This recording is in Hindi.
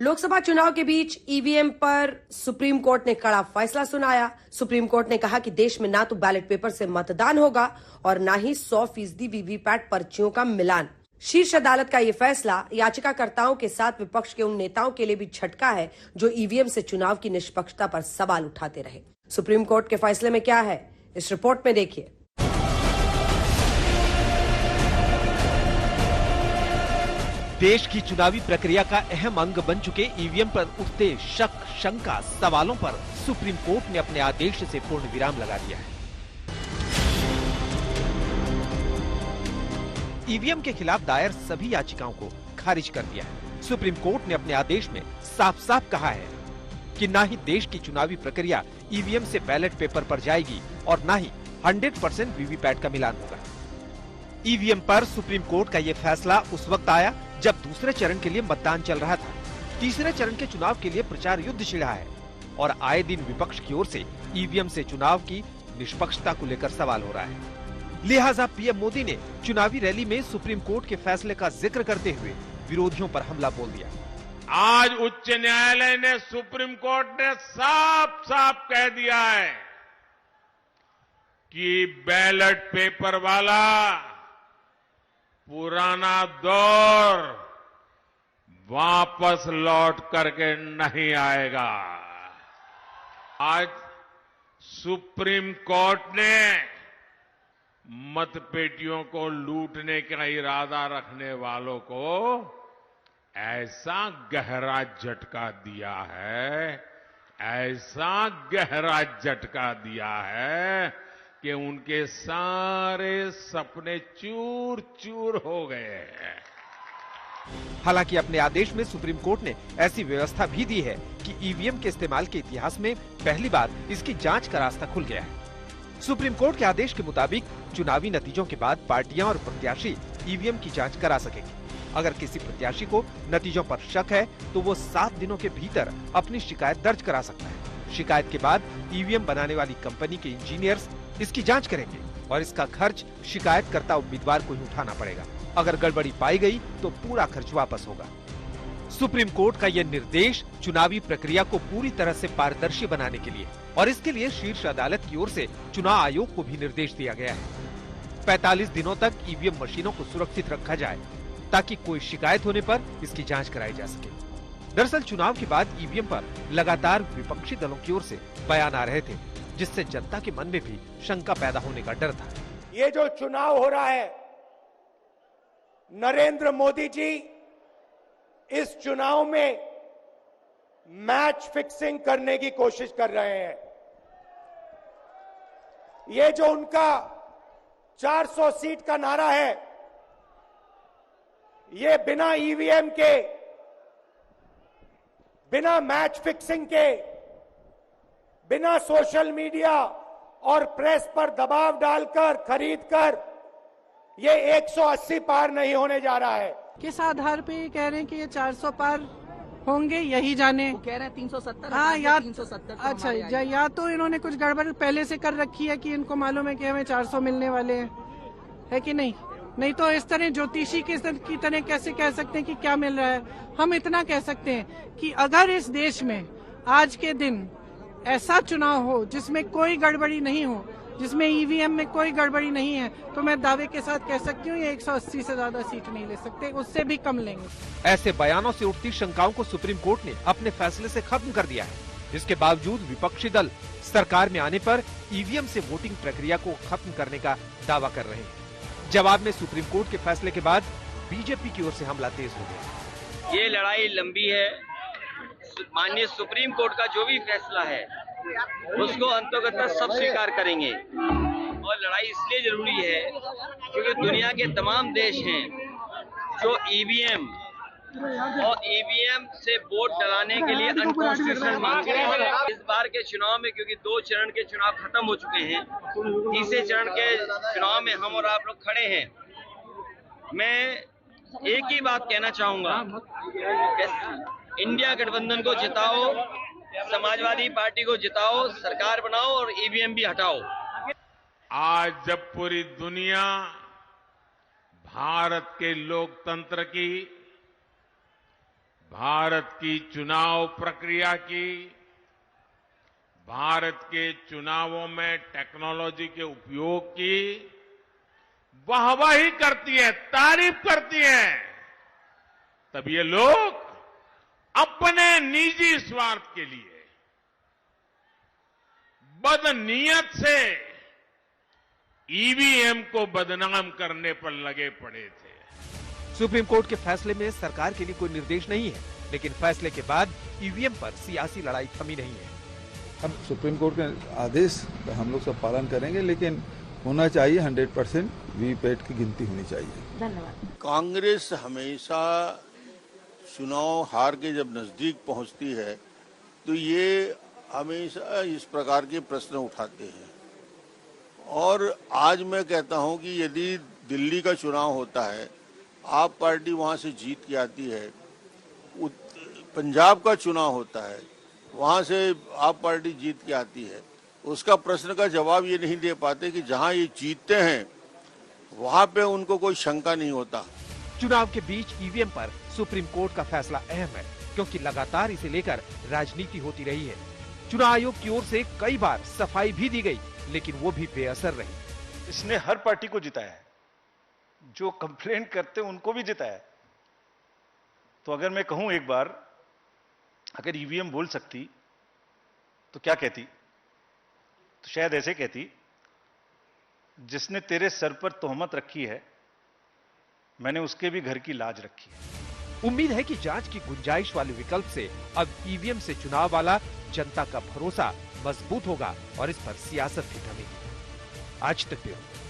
लोकसभा चुनाव के बीच ईवीएम पर सुप्रीम कोर्ट ने कड़ा फैसला सुनाया। सुप्रीम कोर्ट ने कहा कि देश में ना तो बैलेट पेपर से मतदान होगा और ना ही 100% वीवीपैट पर्चियों का मिलान। शीर्ष अदालत का यह फैसला याचिकाकर्ताओं के साथ विपक्ष के उन नेताओं के लिए भी झटका है जो ईवीएम से चुनाव की निष्पक्षता पर सवाल उठाते रहे। सुप्रीम कोर्ट के फैसले में क्या है, इस रिपोर्ट में देखिए। देश की चुनावी प्रक्रिया का अहम अंग बन चुके ईवीएम पर उठते शक, शंका, सवालों पर सुप्रीम कोर्ट ने अपने आदेश से पूर्ण विराम लगा दिया है। ईवीएम के खिलाफ दायर सभी याचिकाओं को खारिज कर दिया है। सुप्रीम कोर्ट ने अपने आदेश में साफ साफ कहा है कि न ही देश की चुनावी प्रक्रिया ईवीएम से बैलेट पेपर पर जाएगी और न ही 100% वीवीपैट का मिलान होगा। ईवीएम पर सुप्रीम कोर्ट का ये फैसला उस वक्त आया जब दूसरे चरण के लिए मतदान चल रहा था। तीसरे चरण के चुनाव के लिए प्रचार युद्ध छिड़ा है और आए दिन विपक्ष की ओर से ईवीएम से चुनाव की निष्पक्षता को लेकर सवाल हो रहा है। लिहाजा पीएम मोदी ने चुनावी रैली में सुप्रीम कोर्ट के फैसले का जिक्र करते हुए विरोधियों पर हमला बोल दिया। आज उच्च न्यायालय ने, सुप्रीम कोर्ट ने साफ साफ कह दिया है कि बैलेट पेपर वाला पुराना दौर वापस लौट करके नहीं आएगा। आज सुप्रीम कोर्ट ने मतपेटियों को लूटने का इरादा रखने वालों को ऐसा गहरा झटका दिया है, ऐसा गहरा झटका दिया है कि उनके सारे सपने चूर चूर हो गए हैं। हालांकि अपने आदेश में सुप्रीम कोर्ट ने ऐसी व्यवस्था भी दी है कि ईवीएम के इस्तेमाल के इतिहास में पहली बार इसकी जांच का रास्ता खुल गया है। सुप्रीम कोर्ट के आदेश के मुताबिक चुनावी नतीजों के बाद पार्टियां और प्रत्याशी ईवीएम की जांच करा सकेंगे। अगर किसी प्रत्याशी को नतीजों पर शक है तो वो 7 दिनों के भीतर अपनी शिकायत दर्ज करा सकता है। शिकायत के बाद ईवीएम बनाने वाली कंपनी के इंजीनियर्स इसकी जांच करेंगे और इसका खर्च शिकायतकर्ता उम्मीदवार को ही उठाना पड़ेगा। अगर गड़बड़ी पाई गई तो पूरा खर्च वापस होगा। सुप्रीम कोर्ट का यह निर्देश चुनावी प्रक्रिया को पूरी तरह से पारदर्शी बनाने के लिए और इसके लिए शीर्ष अदालत की ओर से चुनाव आयोग को भी निर्देश दिया गया है। 45 दिनों तक ईवीएम मशीनों को सुरक्षित रखा जाए ताकि कोई शिकायत होने पर इसकी जांच कराई जा सके। दरअसल चुनाव के बाद ईवीएम पर लगातार विपक्षी दलों की ओर से बयान आ रहे थे, जिससे जनता के मन में भी शंका पैदा होने का डर था। ये जो चुनाव हो रहा है, नरेंद्र मोदी जी इस चुनाव में मैच फिक्सिंग करने की कोशिश कर रहे हैं। ये जो उनका 400 सीट का नारा है, ये बिना ईवीएम के, बिना मैच फिक्सिंग के, बिना सोशल मीडिया और प्रेस पर दबाव डालकर खरीदकर ये 180 पार नहीं होने जा रहा है। किस आधार पे ये कह रहे हैं कि ये 400 पार होंगे, यही जाने। वो कह रहे हैं 370। हाँ, या 370 अच्छा, या तो इन्होंने कुछ गड़बड़ पहले से कर रखी है कि इनको मालूम है कि हमें 400 मिलने वाले हैं, है कि नहीं? नहीं तो इस तरह ज्योतिषी की तरह कैसे कह सकते हैं कि क्या मिल रहा है। हम इतना कह सकते हैं कि अगर इस देश में आज के दिन ऐसा चुनाव हो जिसमें कोई गड़बड़ी नहीं हो, जिसमें ईवीएम में कोई गड़बड़ी नहीं है, तो मैं दावे के साथ कह सकती हूँ ये 180 से ज्यादा सीट नहीं ले सकते, उससे भी कम लेंगे। ऐसे बयानों से उठती शंकाओं को सुप्रीम कोर्ट ने अपने फैसले से खत्म कर दिया है। इसके बावजूद विपक्षी दल सरकार में आने पर ईवीएम से वोटिंग प्रक्रिया को खत्म करने का दावा कर रहे हैं। जवाब में सुप्रीम कोर्ट के फैसले के बाद बीजेपी की ओर से हमला तेज हो गया। ये लड़ाई लंबी है। माननीय सुप्रीम कोर्ट का जो भी फैसला है उसको अंततः सब स्वीकार करेंगे और लड़ाई इसलिए जरूरी है क्योंकि दुनिया के तमाम देश हैं जो ईवीएम और ईवीएम से वोट डलाने के लिए अनकॉन्स्टिट्यूशनल मानते हैं। इस बार के चुनाव में क्योंकि 2 चरण के चुनाव खत्म हो चुके हैं, तीसरे चरण के चुनाव में हम और आप लोग खड़े हैं। मैं एक ही बात कहना चाहूंगा, इंडिया गठबंधन को जिताओ, समाजवादी पार्टी को जिताओ, सरकार बनाओ और ईवीएम भी हटाओ। आज जब पूरी दुनिया भारत के लोकतंत्र की भारत की चुनाव प्रक्रिया की, भारत के चुनावों में टेक्नोलॉजी के उपयोग की वाहवाही करती है, तारीफ करती है, तब ये लोग अपने निजी स्वार्थ के लिए बदनीयत से ईवीएम को बदनाम करने पर लगे पड़े थे। सुप्रीम कोर्ट के फैसले में सरकार के लिए कोई निर्देश नहीं है, लेकिन फैसले के बाद ईवीएम पर सियासी लड़ाई थमी नहीं है। हम सुप्रीम कोर्ट के आदेश का हम लोग सब पालन करेंगे, लेकिन होना चाहिए 100% वीवीपैट की गिनती होनी चाहिए। धन्यवाद। कांग्रेस हमेशा चुनाव हार के जब नजदीक पहुंचती है तो ये हमेशा इस प्रकार के प्रश्न उठाते हैं, और आज मैं कहता हूं कि यदि दिल्ली का चुनाव होता है, आप पार्टी वहां से जीत के आती है, पंजाब का चुनाव होता है, वहां से आप पार्टी जीत के आती है, उसका प्रश्न का जवाब ये नहीं दे पाते कि जहां ये जीतते हैं वहां पे उनको कोई शंका नहीं होता। चुनाव के बीच ईवीएम पर सुप्रीम कोर्ट का फैसला अहम है, क्योंकि लगातार इसे लेकर राजनीति होती रही है। चुनाव आयोग की ओर से कई बार सफाई भी दी गई, लेकिन वो भी बेअसर रही। इसने हर पार्टी को जिताया है, जो कंप्लेंट करते हैं उनको भी जिताया है। तो अगर मैं कहूं एक बार, अगर ईवीएम बोल सकती तो क्या कहती? तो शायद ऐसे कहती, जिसने तेरे सर पर तोहमत रखी है, मैंने उसके भी घर की लाज रखी है। उम्मीद है कि जांच की गुंजाइश वाले विकल्प से अब ईवीएम से चुनाव वाला जनता का भरोसा मजबूत होगा और इस पर सियासत भी थमेगी। आज तक ब्यूरो।